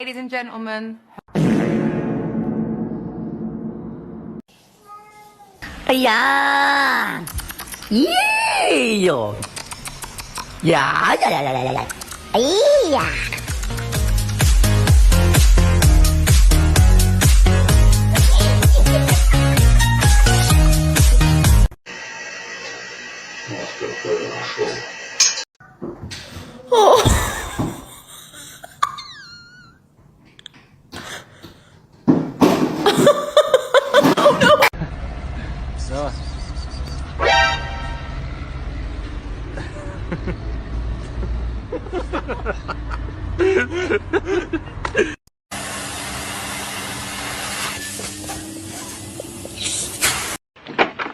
Ladies and gentlemen. 哎呀，耶哟，呀呀呀呀呀呀呀，哎呀！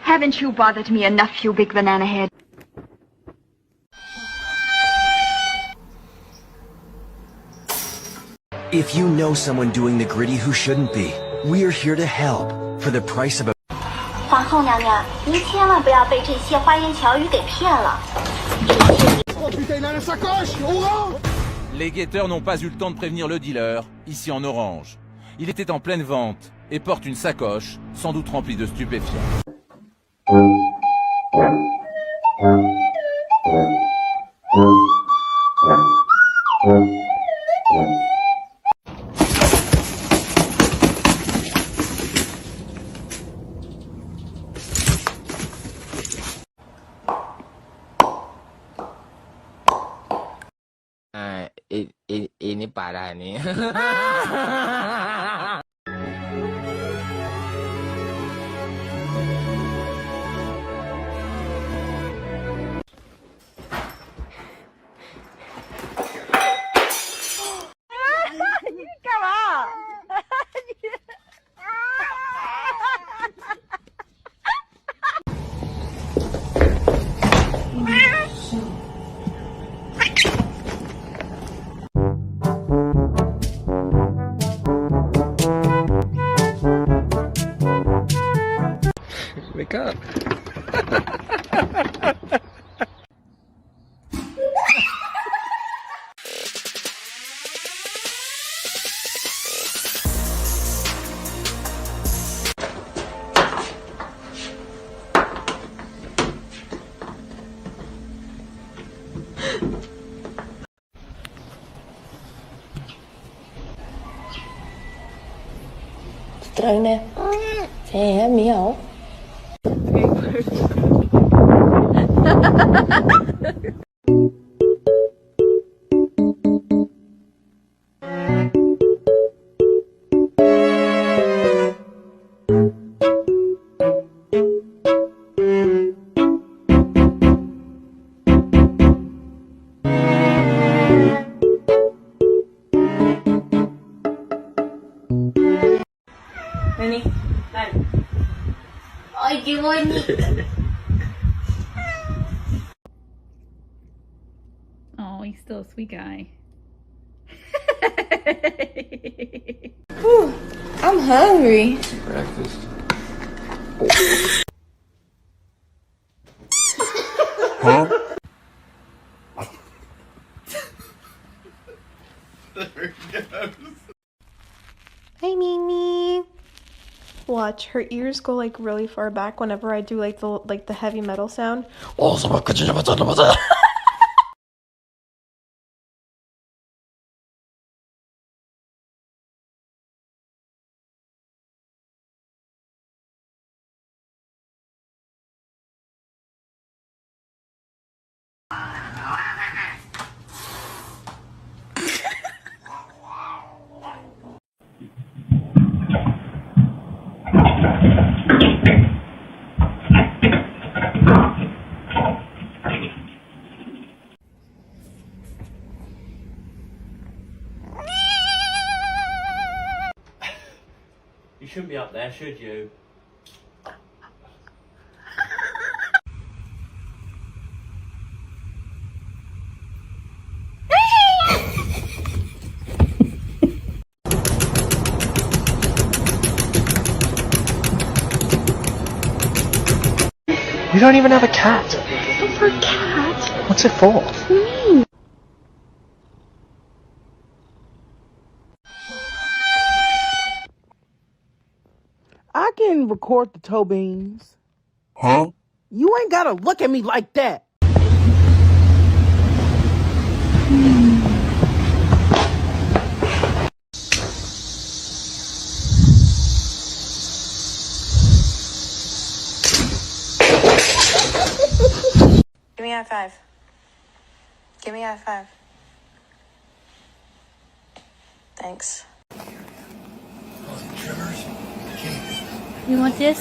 Haven't you bothered me enough, you big banana head? If you know someone doing the gritty who shouldn't be, we're here to help for the price of a... 皇后娘娘，您千万不要被这些花言巧语给骗了。 Les guetteurs n'ont pas eu le temps de prévenir le dealer, ici en orange. Il était en pleine vente et porte une sacoche, sans doute remplie de stupéfiants. Ini parah nih. Wake up. Trơn nè. Xe miêu. Nani? Lan. Ay, gimana? Oh, he's still a sweet guy. Whew, I'm hungry. Breakfast. Huh? There it goes. Hi, Mimi. Watch, her ears go like really far back whenever I do like the heavy metal sound. You shouldn't be up there, should you? We don't even have a cat. But for a cat? What's it for? Me. didn't record the toe beans. Huh? You ain't gotta look at me like that. Give me a high five. Give me a high five. Thanks. You want this?